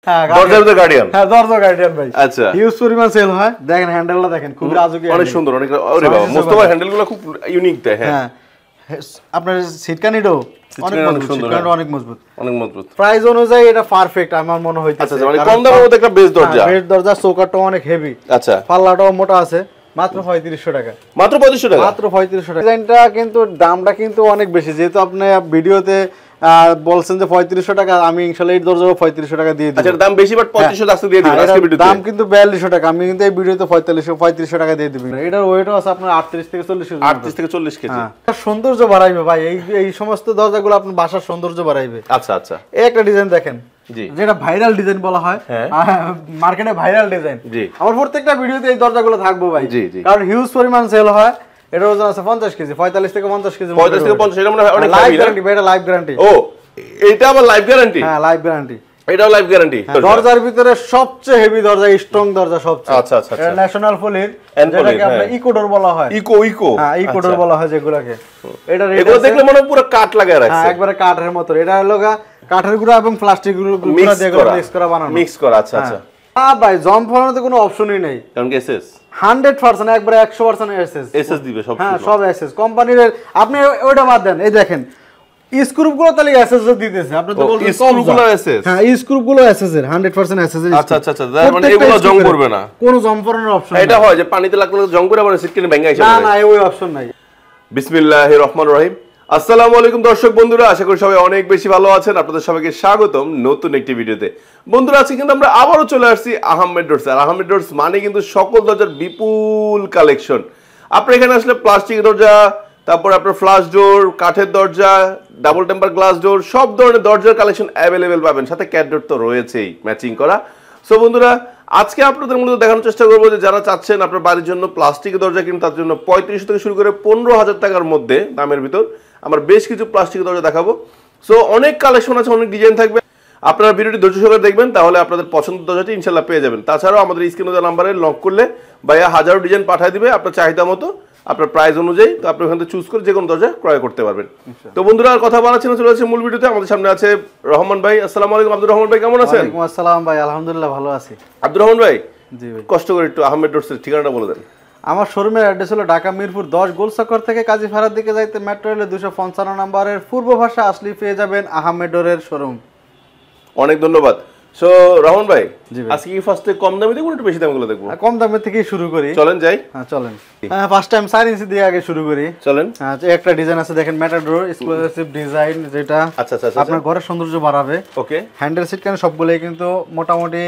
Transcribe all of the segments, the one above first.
হ্যাঁ দরজার ভিতরে গার্ডিয়ান। হ্যাঁ দরজার গার্ডিয়ান ভাই। আচ্ছা হিউজ পরিমাণ সেল হয়। দেখেন হ্যান্ডেলটা দেখেন খুব রাজুকি, অনেক সুন্দর, অনেক আরে বাবা মোস্তফা হ্যান্ডেলগুলো খুব ইউনিক দেয়। হ্যাঁ আপনার সিটকানিটাও অনেক সুন্দর, অনেক মজবুত, অনেক মজবুত। প্রাইস অনুযায়ী এটা পারফেক্ট আমার মনে হইতেছে। আচ্ছা মানে কম দামের মধ্যে একটা বেস দরজা। বেস দরজা চৌকাটটা অনেক হেভি। আচ্ছা পাল্লাটাও মোটা আছে। মাত্র 3500 টাকা। মাত্র 3500 টাকা। মাত্র 3500 টাকা। ডিজাইনটা কিন্তু দামটা কিন্তু অনেক বেশি, যেহেতু আপনি ভিডিওতে বলছেন যে 3500 টাকা, আমি ইনশাআল্লাহ এই দরজা 3500 টাকা দিয়ে দিই। আচ্ছা দাম বেশি বাট 3500 টাকা দিয়ে দিবেন আজকে ভিডিওতে। দাম কিন্তু 4200 টাকা, আমি কিন্তু এই ভিডিওতে 3500 টাকা দিয়ে দিবেন। এটার ওয়েটও আছে আপনার 38 থেকে 40 কেজি। 38 থেকে 40 কেজি। সৌন্দর্য বাড়াইবে ভাই, এই সমস্ত দরজাগুলো আপনার বাসার সৌন্দর্য বাড়াইবে। আচ্ছা আচ্ছা এই একটা ডিজাইন দেখেন, যেটা ভাইরাল ডিজাইন বলা হয়, মার্কেটে ভাইরাল ডিজাইন। আমার প্রত্যেকটা ভিডিওতে এই দরজাগুলো থাকবো ভাই, কারণ হিউজ পরিমাণ সেল হয়। এটা ওজন আছে 50 কেজি, 45 থেকে 50 কেজি। 45 থেকে 50 এটা মানে অনেক লাইভ গ্যারান্টি ভাই, এটা লাইভ গ্যারান্টি। ও এটা আবার লাইভ গ্যারান্টি? হ্যাঁ লাইভ গ্যারান্টি, এটাও লাইভ গ্যারান্টি। দরজার ভিতরে সবচেয়ে হেভি দরজা, স্ট্রং দরজা সবচেয়ে। আচ্ছা আচ্ছা এটা ন্যাশনাল পলির, যেটাকে আমরা ইকো ডোর বলা হয়। ইকো হ্যাঁ ইকো ডোর বলা হয় যেগুলোকে। এটা এগুলো দেখলে মনে পুরো কাঠ লাগায় রাখছে। হ্যাঁ একবারে কাঠের মতো। এটা হলো কাঠের গুঁড়া এবং প্লাস্টিক গুঁড়া দিয়ে মিক্স করা বানানো। মিক্স করা। আচ্ছা আচ্ছা। ভাই জম ফলানোতে কোনো অপশনই নেই, কারণ কি এসএস 100% একবারে 100% এসএস দিবে সব। হ্যাঁ সব এসএস কোম্পানির। আপনি ওইটা বাদ দেন, এই দেখেন স্ক্রুপগুলো তাহলে এসএস দিতেছে। আপনি তো বলছেন স্ক্রুপগুলো এসএস। হ্যাঁ স্ক্রুপগুলো এসএস এর 100% এসএস এর। আচ্ছা আচ্ছা আচ্ছা, মানে এগুলো জং করবে না, কোনো জং করানোর অপশন এটা হয় যে পানিতে লাগলে জং করে আবার সিটকেনে ভেঙে আসে। না না ওই অপশন নাই। বিসমিল্লাহির রহমানির রহিম। আসসালামু আলাইকুম দর্শক বন্ধুরা, আশা করি সবাই অনেক বেশি ভালো আছেন। আপনাদের সবাইকে স্বাগতম নতুন একটি ভিডিওতে। বন্ধুরা আজকে কিন্তু আমরা আবারও চলে আসছি আহমেদ ডোরস। আর আহমেদ ডোরস মানে কিন্তু সকল দরজার বিপুল কালেকশন। আপনি এখানে আসলে প্লাস্টিক দরজা, তারপর আপনার ফ্লাশ ডোর, কাঠের দরজা, ডাবল টেম্পার গ্লাস ডোর, সব ধরনের দরজার কালেকশন অ্যাভেলেবেল পাবেন। সাথে ক্যাট ডোর তো রয়েছেই ম্যাচিং করা। সো বন্ধুরা আজকে আপনাদের মূলত দেখানোর চেষ্টা করবো যে যারা চাচ্ছেন আপনার বাড়ির জন্য প্লাস্টিকের দরজা কিনুন, তার জন্য 3500 থেকে শুরু করে 15,000 টাকার মধ্যে দামের ভিতর আমার বেশ কিছু প্লাস্টিকের দরজা দেখাবো। সো অনেক কালেকশন আছে, অনেক ডিজাইন থাকবে। আপনারা ভিডিওটি ধৈর্য সহকারে দেখবেন, তাহলে আপনাদের পছন্দের দরজাটি ইনশাল্লাহ পেয়ে যাবেন। তাছাড়াও আমাদের স্ক্রিনে দেওয়া নাম্বারে নক করলে ভাইয়া হাজারো ডিজাইন পাঠিয়ে দিবে আপনার চাহিদা মতো, আপনার প্রাইস অনুযায়ী। তো আপনি ওখান থেকে চুজ করে যে কোনো দরজা ক্রয় করতে পারবেন। তো বন্ধুরা আর কথা বাড়াচ্ছি না, চলে যাচ্ছে মূল ভিডিওতে। আমাদের সামনে আছে রহমান ভাই। আসসালামু আলাইকুম আব্দুর রহমান ভাই, কেমন আছেন? ওয়ালাইকুম আসসালাম ভাই, আলহামদুলিল্লাহ ভালো আছি। আব্দুর রহমান ভাই জি ভাই, কষ্ট করে একটু আহমেদ ডোরসের ঠিকানাটা বলে দেন। আমার শোরুমের অ্যাড্রেস হলো ঢাকা মিরপুর 10 গোলচক্কর থেকে কাজীপাড়ার দিকে যাইতে মেট্রো রেলের 255 নম্বরের পূর্ব ভাষা আসলেই পেয়ে যাবেন আহমেদ ডোরের শোরুম। অনেক ধন্যবাদ। সো রহমান ভাই আজকে কি ফার্স্টে কম দামে দেখবো একটু বেশি দামগুলো দেখবো? কম দামের থেকেই শুরু করি, চলেন যাই। হ্যাঁ চলেন। ফার্স্ট টাইম 4 ইঞ্চি দিয়ে আগে শুরু করি, চলেন। একটা ডিজাইন আছে দেখেন, ম্যাটাডোর এক্সক্লুসিভ ডিজাইন, যেটা আচ্ছা আচ্ছা আপনার ঘরের সৌন্দর্য বাড়াবে। ওকে, হ্যান্ডেল সিট কেন সবগুলোই কিন্তু মোটামুটি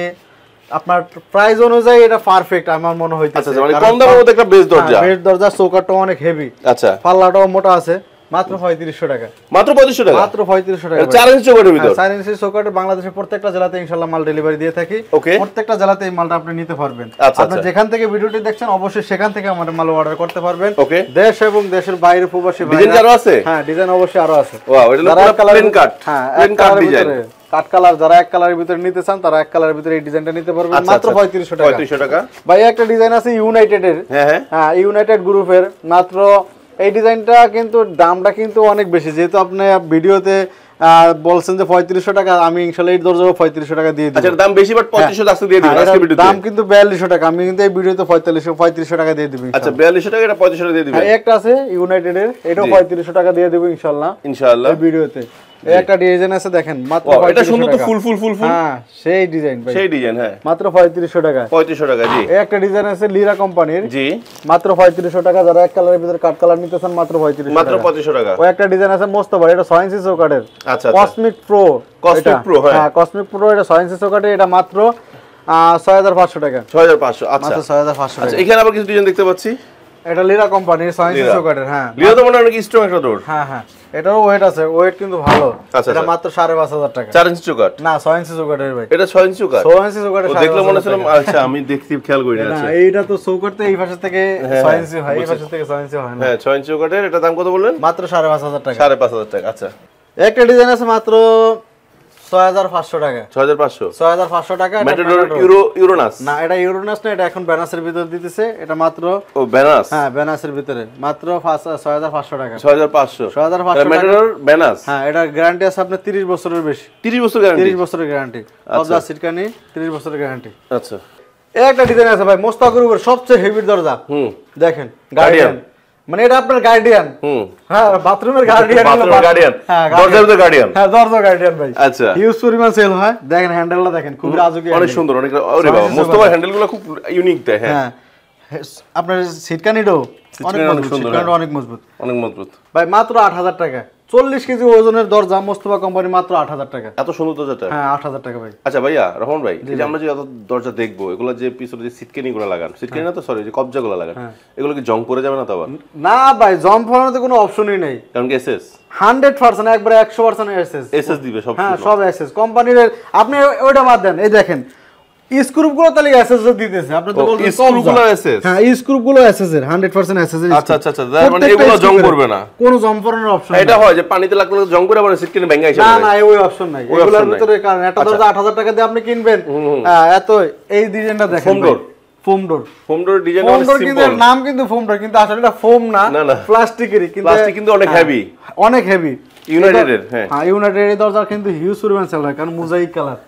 আপনার প্রাইস অনুযায়ী এটা পারফেক্ট আমার মনে হইতেছে। আচ্ছা মানে কম দামের মধ্যে একটা বেস দরজা। বেস দরজা চৌকাটটা অনেক হেভি। আচ্ছা, পাল্লাটাও মোটা আছে। মাত্র 3500 টাকা। মাত্র 3500 টাকা। মাত্র 3500 টাকা। 4 ইঞ্চি চৌকাটের ভিতর। 4 ইঞ্চি চৌকাটে বাংলাদেশের প্রত্যেকটা জেলাতে ইনশাআল্লাহ মাল ডেলিভারি দিয়ে থাকি। প্রত্যেকটা জেলাতে এই মালটা আপনি নিতে পারবেন। আপনি যেখান থেকে ভিডিওটি দেখছেন অবশ্যই সেখান থেকে আমাদের মাল অর্ডার করতে পারবেন। দেশ এবং দেশের বাইরে প্রবাসী ভাই। ডিজাইন আরো আছে? হ্যাঁ ডিজাইন অবশ্যই আরো আছে। ওয়াও, এটা পুরো প্লেন কাট। হ্যাঁ plain cut design. Cut colour, যারা এক কালারের ভিতরে নিতে চান তারা এক কালারের ভিতরে এই ডিজাইনটা নিতে পারবেন মাত্র 3500 টাকা। 3500 টাকা। ভাই একটা ডিজাইন আছে ইউনাইটেড এর। হ্যাঁ ইউনাইটেড গ্রুপের, মাত্র এই ডিজাইনটা কিন্তু দামটা কিন্তু অনেক বেশি, যেহেতু আপনি ভিডিওতে বলছেন যে 3500 টাকা, আমি ইনশাআল্লাহ এই দরজা 3500 টাকা দিয়ে দিই। আচ্ছা দাম বেশি বাট 3500 টাকা দিয়ে দিবেন আজকে ভিডিওতে। দাম কিন্তু 4200 টাকা, আমি কিন্তু এই ভিডিওতে 3500 টাকা দিয়ে দিবেন। আচ্ছা 4200 টাকা, এটা 3500 টাকা দিয়ে দিবেন। একটা আছে ইউনাইটেড এর, এটাও 3500 টাকা দিয়ে দেব ইনশাআল্লাহ। ইনশাআল্লাহ এই ভিডিওতে। এই একটা ডিজাইন আছে দেখেন মাত্র 3500 টাকা। এটা সুন্দর তো ফুল ফুল ফুল ফুল। হ্যাঁ সেই ডিজাইন ভাই, সেই ডিজাইন। হ্যাঁ মাত্র 3500 টাকা। 3500 টাকা জি। এই একটা ডিজাইন আছে লিরা কোম্পানির। জি মাত্র 3500 টাকা। যারা এক কালারের ভিতরে কাট কালার নিতে চান মাত্র 3500 টাকা। মাত্র 3500 টাকা। ওই একটা ডিজাইন আছে মোস্তফা, এটা 6 ইঞ্চি চৌকাটের। আচ্ছা কসমিক প্রো। কসমিক প্রো, হ্যাঁ কসমিক প্রো, এটা 6 ইঞ্চি চৌকাটের, এটা মাত্র 6500 টাকা। 6500। আচ্ছা মাত্র 6500 টাকা। আচ্ছা এখানে আবার কিছু ডিজাইন দেখতে পাচ্ছি। এটা লিরা কোম্পানির 6 ইঞ্চি চৌকাটের। হ্যাঁ লিরা তো মনে হয় অনেক স্ট্রং একটা ডোর। হ্যাঁ হ্যাঁ এটারও ওয়েট আছে, ওয়েট কিন্তু ভালো। এটা মাত্র 5500 টাকা। 4 ইঞ্চি চৌকাট না 6 ইঞ্চি চৌকাটের ভাই। এটা 6 ইঞ্চি চৌকাট। 6 ইঞ্চি চৌকাটের দেখলে মনে হচ্ছিল। আচ্ছা আমি দেখতে খেয়াল করি না। আচ্ছা এইটা তো চৌকাটতে এই পাশে থেকে 6 ইঞ্চি হয়, এই পাশে থেকে 6 ইঞ্চি হয় না। হ্যাঁ 6 ইঞ্চি চৌকাটের। এটা দাম কত বললেন? মাত্র 5500 টাকা। 5500 টাকা। আচ্ছা একটা ডিজাইন আছে মাত্র 6500 টাকা। 6500 টাকা। ম্যাটাডোর ইউরোনাস না, এটা ইউরোনাস না, এটা এখন ব্যানাসের ভিতর দিতেছে। এটা মাত্র ব্যানাস। হ্যাঁ, ব্যানাসের ভিতরে মাত্র 6500 টাকা। 6500 ম্যাটাডোর ব্যানাস। হ্যাঁ, এটা গ্যারান্টি আছে আপনার 30 বছরের বেশি। 30 বছর গ্যারান্টি? 30 বছরের গ্যারান্টি। কবজা সিটকানি 30 বছরের গ্যারান্টি। আচ্ছা, এই একটা ডিজাইন আছে ভাই, মোস্তাকের উপর সবচেয়ে হেভি দরজা। দেখেন, গার্ডিয়ান, মানে এটা আপনার গার্ডিয়ান। হ্যাঁ, বাথরুমের গার্ডিয়ান। বাথরুমের গার্ডিয়ান, দরজার ভিতরে গার্ডিয়ান। হ্যাঁ, দরজার গার্ডিয়ান ভাই। আচ্ছা, হিউজ পরিমাণ সেল হয়। দেখেন হ্যান্ডেলটা দেখেন, খুব রাজুকি, অনেক সুন্দর, অনেক। আরে বাবা, মোস্তফা হ্যান্ডেলগুলো খুব ইউনিক দেয়। হ্যাঁ, আপনার সিটকানিটাও অনেক সুন্দর, অনেক মজবুত, অনেক মজবুত ভাই। মাত্র 8000 টাকা। 40 কেজি ওজনের দরজা, মোস্তফা কোম্পানি, মাত্র 8000 টাকা। এত সুন্দর দরজাটা? হ্যাঁ, 8000 টাকা ভাই। আচ্ছা ভাইয়া, রহমান ভাই, এই যে আমরা যে এত দরজা দেখবো, এগুলো যে পিছনে যে সিটকানিগুলো লাগান, সিটকানি না তো, সরি, যে কবজাগুলো লাগান, এগুলো কি জং পড়ে যাবে না তো আবার? না ভাই, জং পড়ানোর তো কোনো অপশনই নেই, কারণ কি এসএস 100% একবারে 100% এসএস দিবে সব। হ্যাঁ, সব এসএস কোম্পানির। আপনি ওইটা বাদ দেন, এই দেখেন স্ক্রুপগুলো তাহলে এসএস দিতেছে। আপনি তো বলছেন স্ক্রুপগুলো এসএস। হ্যাঁ, স্ক্রুপগুলো এসএস এর 100% এসএস এর। আচ্ছা আচ্ছা আচ্ছা, মানে এগুলো জং পড়বে না, কোনো জং পড়ানোর অপশন এটা হয় যে পানিতে লাগলে জং পড়ে আবার সিটকানি ভেঙে আসে? না না, ওই অপশন নাই এগুলোর ভিতরে। কারণ একটা দরজা 8000 টাকা দিয়ে আপনি কিনবেন, এত এই ডিজাইনটা দেখেন, ফোম ডোর ডিজাইন, অনেক সিম্পল। কিন্তু নাম কিন্তু ফোম ডোর, কিন্তু আসলে এটা ফোম না, প্লাস্টিকেরই। কিন্তু অনেক হেভি, অনেক হেভি। ইউনাইটেডের। হ্যাঁ, ইউনাইটেডের দরজা কিন্তু হিউজ পরিমাণ সেল হয়, কারণ মোজাইক কালার।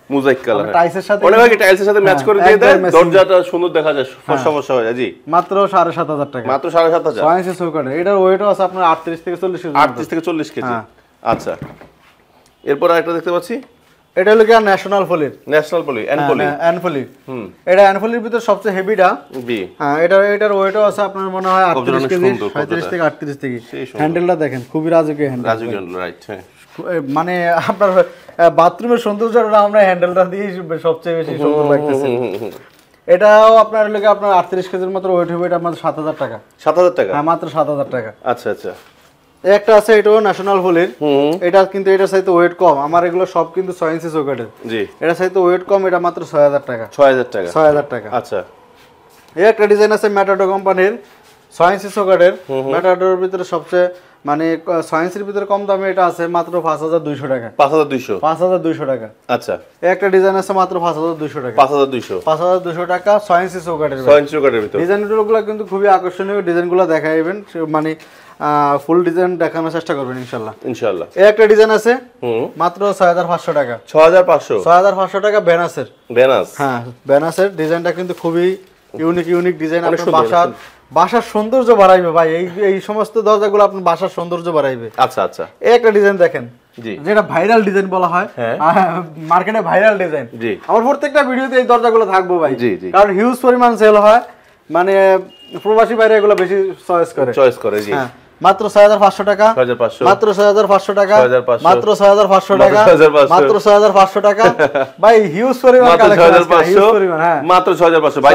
টাইলসের সাথে, অনেক ভাগে টাইলসের সাথে ম্যাচ করে দিয়ে দেয়, দরজাটা সুন্দর দেখা যায়, সমস্যা হয়। জি, মাত্র 7500 টাকা। মাত্র 7500। 6 ইঞ্চি চৌকাঠ। এটার ওয়েটও আছে আপনার 38 থেকে 40 কেজি। 38 থেকে 40 কেজি। আচ্ছা, এরপর আরেকটা দেখতে পাচ্ছি, এটা হলো কি ন্যাশনাল পলির। ন্যাশনাল পলি, অ্যানপলি। এটা অ্যানপলির ভিতর সবচেয়ে হেভিটা। হ্যাঁ, এটার ওয়েটও আছে আপনার মনে হয় 38 কেজি, 37 থেকে 38 কেজি। হ্যান্ডেলটা দেখেন, খুবই রাজুকি হ্যান্ডেল। রাজুকি হ্যান্ডেল, রাইট। হ্যাঁ, মানে আপনার বাথরুমের সৌন্দর্যটা আমরা হ্যান্ডেলটা দিয়ে সবচেয়ে বেশি সুন্দর লাগতেছে। এটাও আপনার লাগে আপনার 38 কেজির মতো ওয়েট হবে। এটা মাত্র 7000 টাকা। 7000 টাকা? হ্যাঁ, মাত্র 7000 টাকা। আচ্ছা আচ্ছা। একটা আছে, এটাও ন্যাশনাল পলির। এটা কিন্তু এটার সাথে ওয়েট কম। আমার এগুলো সব কিন্তু 6 ইঞ্চি চৌকাঠের। জি, এটার সাথে ওয়েট কম। এটা মাত্র 6000 টাকা। 6000 টাকা? 6000 টাকা। আচ্ছা, এই একটা ডিজাইন আছে ম্যাটাডোর কোম্পানির, 6 ইঞ্চি চৌকাঠের। ম্যাটাডোরের ভিতরে সবচেয়ে মানে 6 ইঞ্চির ভিতরে কম দামে এটা আছে মাত্র 5200 টাকা। 5200 টাকা। আচ্ছা, এই একটা ডিজাইন আছে মাত্র 5200 টাকা। 5200 টাকা, 6 ইঞ্চি চৌকাঠের। 6 ইঞ্চি চৌকাঠের ভিতর ডিজাইনগুলো কিন্তু খুবই আকর্ষণীয়। ডিজাইনগুলো দেখাইবেন, মানে ফুল ডিজাইন দেখানোর চেষ্টা করবেন ইনশাআল্লাহ। এই একটা ডিজাইন আছে মাত্র 6500 টাকা। 6500 টাকা বেনাসের। হ্যাঁ, বেনাসের ডিজাইনটা কিন্তু খুবই ইউনিক ডিজাইন। আপনার বাসার সৌন্দর্য বাড়াইবে ভাই। এই সমস্ত দরজাগুলো আপনার বাসার সৌন্দর্য বাড়াইবে। আচ্ছা আচ্ছা। এই একটা ডিজাইন দেখেন, যেটা ভাইরাল ডিজাইন বলা হয়, মার্কেটে ভাইরাল ডিজাইন। আমার প্রত্যেকটা ভিডিওতে এই দরজাগুলো থাকবো ভাই, কারণ হিউজ পরিমাণ সেল হয়। মানে প্রবাসী বাইরে এগুলো বেশি চয়েস করে। জি, মাত্র 6500 টাকা। মাত্র 6500 টাকা। মাত্র 6500 টাকা। মাত্র 6500 টাকা ভাই। হিউজ পরিমাণ কালেকশন আছে, হিউজ পরিমাণ। হ্যাঁ, মাত্র 6500 ভাই।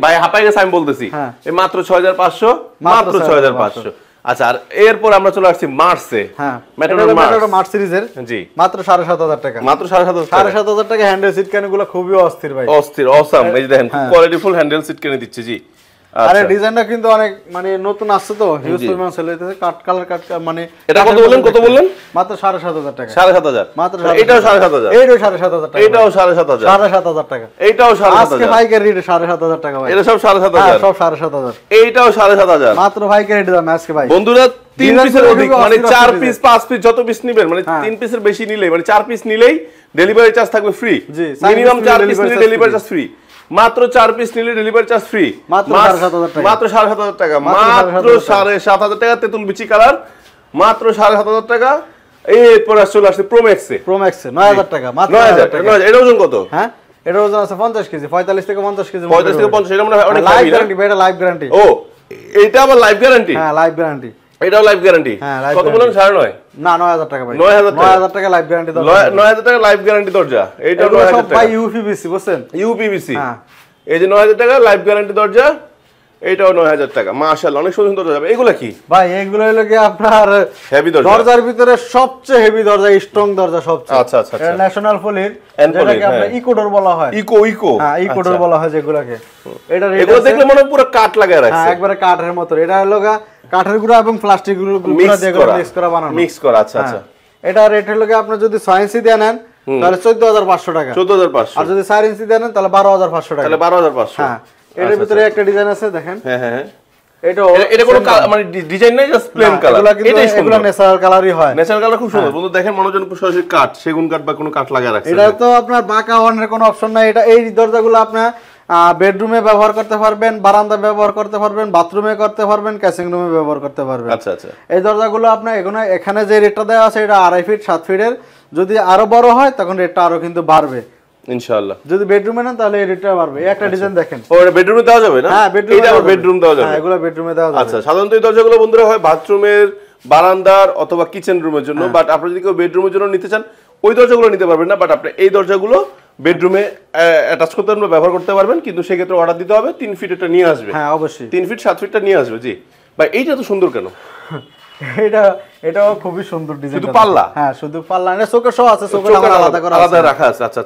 ভাই হাঁপাই গেছে, আমি বলতেছি এই মাত্র 6500, মাত্র 6500। আচ্ছা, আর এরপর আমরা চলে আসছি মার্সে। হ্যাঁ, ম্যাটাডোর মার্স সিরিজের। জি, মাত্র 7500 টাকা। মাত্র 7500 টাকা। হ্যান্ডেল সিটকানিগুলো খুবই অস্থির ভাই, অস্থির, অসাম। এই যে দেখেন, কোয়ালিটিফুল হ্যান্ডেল সিটকানি দিচ্ছে। জি, আরে ডিজাইনটা কিন্তু অনেক মানে নতুন আসছে তো, হিউজ পরিমাণ সেল হইতেছে। কালার মানে এটা কত বললেন? মাত্র 7500 টাকা। 7500? মাত্র এটাও 7500? এইটাও 7500 টাকা। এটাও 7500? 7500 টাকা। এটাও 7500? আজকে ভাইকারি রেট 7500 টাকা ভাই। এটা সব 7500? সব 7500। এইটাও 7500 মাত্র ভাইকারি রেট দাম আজকে ভাই। বন্ধুরা, 3 পিসের অধিক, মানে 4 পিস 5 পিস যত পিস নেবেন, মানে 3 পিসের বেশি নিলে, মানে 4 পিস নিলেই ডেলিভারি চার্জ থাকবে ফ্রি। মিনিমাম 4 পিস নিলে ডেলিভারি চার্জ ফ্রি। মাত্র 4 পিস নিলে ডেলিভারি চার্জ ফ্রি। মাত্র 7500 টাকা। মাত্র 7500 টাকা। মাত্র 7500 টাকা। তেতুল বিচি কালার, মাত্র 7500 টাকা। এরপর চলে আসছে প্রোম্যাক্সে। 9000 টাকা। মাত্র 9000 টাকা। এটা ওজন কত? হ্যাঁ, এটা ওজন আছে 50 কেজি। 45 থেকে 50 কেজি। 45 থেকে 50। এটা মানে অনেক লাইভ গ্যারান্টি, এটা লাইভ গ্যারান্টি। ও, এটা আবার লাইভ গ্যারান্টি? হ্যাঁ, লাইভ গ্যারান্টি। এটাও লাইভ গ্যারান্টি? কত বলেন? 9.5? না, 9000 টাকা ভাই। 9000 টাকা লাইভ গ্যারান্টি দরজা। 9000 টাকা লাইভ গ্যারান্টি দরজা। এইটা 9000 টাকা ভাই। ইউপিভিসি বুঝছেন? ইউপিভিসি। হ্যাঁ, এই যে 9000 টাকা লাইভ গ্যারান্টি দরজা, এটাও 9000 টাকা। মাশাআল্লাহ, অনেক সুন্দর দরজা। এগুলা কি ভাই? এগুলো হলো কি আপনার হেভি দরজা। দরজার ভিতরে সবচেয়ে হেভি দরজা, স্ট্রং দরজা সবচেয়ে। আচ্ছা আচ্ছা। এটা ন্যাশনাল পলির, যেটাকে আমরা ইকোডোর বলা হয়। ইকো? হ্যাঁ, ইকোডোর বলা হয় যেগুলোকে। এগুলো দেখলে মনে পুরো কাঠ লাগায় রাখছে। হ্যাঁ, একবারে কাঠের মতো। এটা হলো কাঠের গুঁড়া এবং প্লাস্টিক গুঁড়া দিয়ে মিক্স করা বানানো। মিক্স করা। আচ্ছা আচ্ছা। এটা রেট হলো কি আপনি যদি 6 ইঞ্চি দিয়ে নেন, তাহলে 14500 টাকা। 14500। আর যদি 4 ইঞ্চি দেন তাহলে 12500 টাকা। তাহলে 12500। হ্যাঁ, এর ভিতরে একটা ডিজাইন আছে দেখেন। হ্যাঁ এটা কোনো মানে ডিজাইন নাই, জাস্ট প্লেন কালার। এটাই সুন্দর, এগুলো ন্যাচারাল কালারই হয়। ন্যাচারাল কালার খুব সুন্দর। বন্ধু দেখেন মানুষজন সরাসরি কাঠ, সেগুন কাঠ বা কোনো কাঠ লাগা রাখছে। এটা তো আপনার বাঁকা হওয়ার কোনো অপশন নাই। এটা এই দরজাগুলো আপনার বেডরুমে ব্যবহার করতে পারবেন, বারান্দা ব্যবহার করতে পারবেন, বাথরুমে করতে পারবেন, ক্যাচিং রুমে ব্যবহার করতে পারবেন। আচ্ছা। এই দরজাগুলো আপনার এখানে যে রেটটা দেওয়া আছে এটা 2.5 ফিট 7 ফিটের। যদি আরো বড় হয় তখন রেটটা আরো কিন্তু বাড়বে ইনশাআল্লাহ। যদি বেডরুমে নেন তাহলে এই রেটটা বাড়বে। এই একটা ডিজাইন দেখেন। এটা বেডরুমে দেওয়া যাবে না? হ্যাঁ, বেডরুম দেওয়া যাবে। হ্যাঁ, এগুলো বেডরুমে দেওয়া যাবে। আচ্ছা, সাধারণত এই দরজাগুলো বন্ধুরা হয় বাথরুমের, বারান্দার অথবা কিচেন রুমের জন্য। বাট আপনি যদি কেউ বেডরুমের জন্য নিতে চান ওই দরজাগুলো নিতে পারবেন না। বাট আপনি এই দরজাগুলো বেডরুমে অ্যাটাচ করতে পারবেন, ব্যবহার করতে পারবেন। কিন্তু সেক্ষেত্রে অর্ডার দিতে হবে 3 ফিট এটা নিয়ে আসবে। হ্যাঁ, অবশ্যই 3 ফিট 7 ফিটটা নিয়ে আসবে। জি ভাই, এইটা তো সুন্দর কেন? এটাও খুবই সুন্দর ডিজাইন। শুধু পাল্লা? হ্যাঁ, শুধু পাল্লা। এটা চোখের সহ আছে, চোখের আলাদা রাখা আছে। আচ্ছা।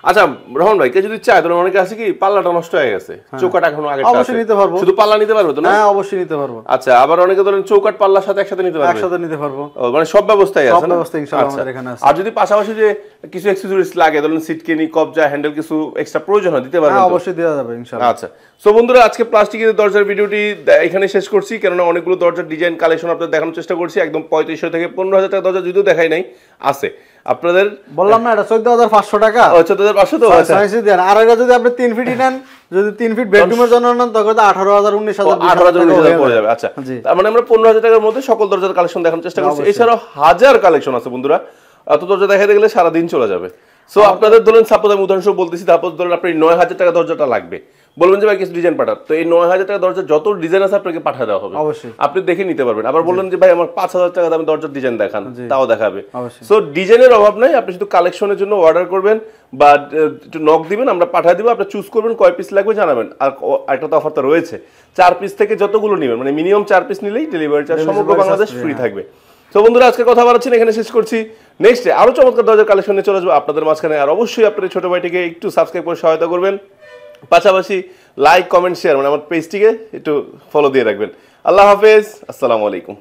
আচ্ছা রহমান ভাই, কে যদি চায় তাহলে অনেকে আছে কি পাল্লাটা নষ্ট হয়ে গেছে, চৌকাট এখনো আগেরটা আছে, অবশ্যই নিতে পারবো। শুধু পাল্লা নিতে পারবে তো না? হ্যাঁ, অবশ্যই নিতে পারবো। আচ্ছা, আবার অনেকে ধরেন চৌকাট পাল্লার সাথে একসাথে নিতে পারবে? একসাথে নিতে পারবো। মানে সব ব্যবস্থাই আছে? সব ব্যবস্থা ইনশাআল্লাহ আমাদের এখানে আছে। আর যদি পাশাপাশি যে কিছু অ্যাকসেসরিজ লাগে, ধরেন সিটকেনি, কবজা, হ্যান্ডেল কিছু এক্সট্রা প্রয়োজন হয়, দিতে পারবেন? হ্যাঁ, অবশ্যই দেওয়া যাবে ইনশাআল্লাহ। আচ্ছা, সো বন্ধুরা আজকে প্লাস্টিকের দরজার ভিডিওটি এখানে শেষ করছি, কেননা অনেকগুলো দরজার ডিজাইন কালেকশন আপনাদের দেখানোর চেষ্টা করছি। একদম 3500 থেকে 15000 টাকা দরজা যদিও দেখাই নাই, আছে আপনাদের। বললাম না এটা 14500 টাকা। 14500 তো আছে। আর এটা যদি আপনি 3 ফিট নেন, যদি 3 ফিট বেডরুমের জন্য নেন তখন 18000 19000 18000 পড়ে যাবে। আচ্ছা, তার মানে আমরা 15000 টাকার মধ্যে সকল দরজার কালেকশন দেখানোর চেষ্টা করছি। এছাড়াও হাজার কালেকশন আছে বন্ধুরা, এত দরজা দেখাতে গেলে সারা দিন চলে যাবে। সো আপনাদের ধরেন সাপোজ আমি উদাহরণস্বরূপ বলতেছি, তারপর ধরেন আপনার 9000 টাকা দরজাটা লাগবে, বলবেন যে ভাই কিছু ডিজাইন পাঠান, তো এই 9000 টাকা দরজার যত ডিজাইন আছে আপনাকে পাঠিয়ে দেওয়া হবে, অবশ্যই আপনি দেখে নিতে পারবেন। আবার বললেন যে ভাই আমার 5000 টাকা দামে দরজার ডিজাইন দেখান, তাও দেখাবে। সো ডিজাইনের অভাব নাই, আপনি শুধু কালেকশনের জন্য অর্ডার করবেন বা একটু নক দিবেন, আমরা পাঠিয়ে দিব। আপনি চুজ করবেন কয় পিস লাগবে জানাবেন। আর একটা তো অফার তো রয়েছে, 4 পিস থেকে যতগুলো নেবেন, মানে মিনিমাম 4 পিস নিলেই ডেলিভারি চার্জ সমগ্র বাংলাদেশ ফ্রি থাকবে। তো বন্ধুরা আজকে কথা বলাচ্ছি না, এখানে শেষ করছি। নেক্সট আরো চমৎকার দরজার কালেকশন নিয়ে চলে আসবো আপনাদের মাঝখানে। আর অবশ্যই আপনার ছোট ভাইটিকে একটু সাবস্ক্রাইব করে সহায়তা করবেন, পাশাপাশি লাইক, কমেন্ট, শেয়ার, মানে আমার পেজটিকে একটু ফলো দিয়ে রাখবেন। আল্লাহ হাফেজ, আসসালামু আলাইকুম।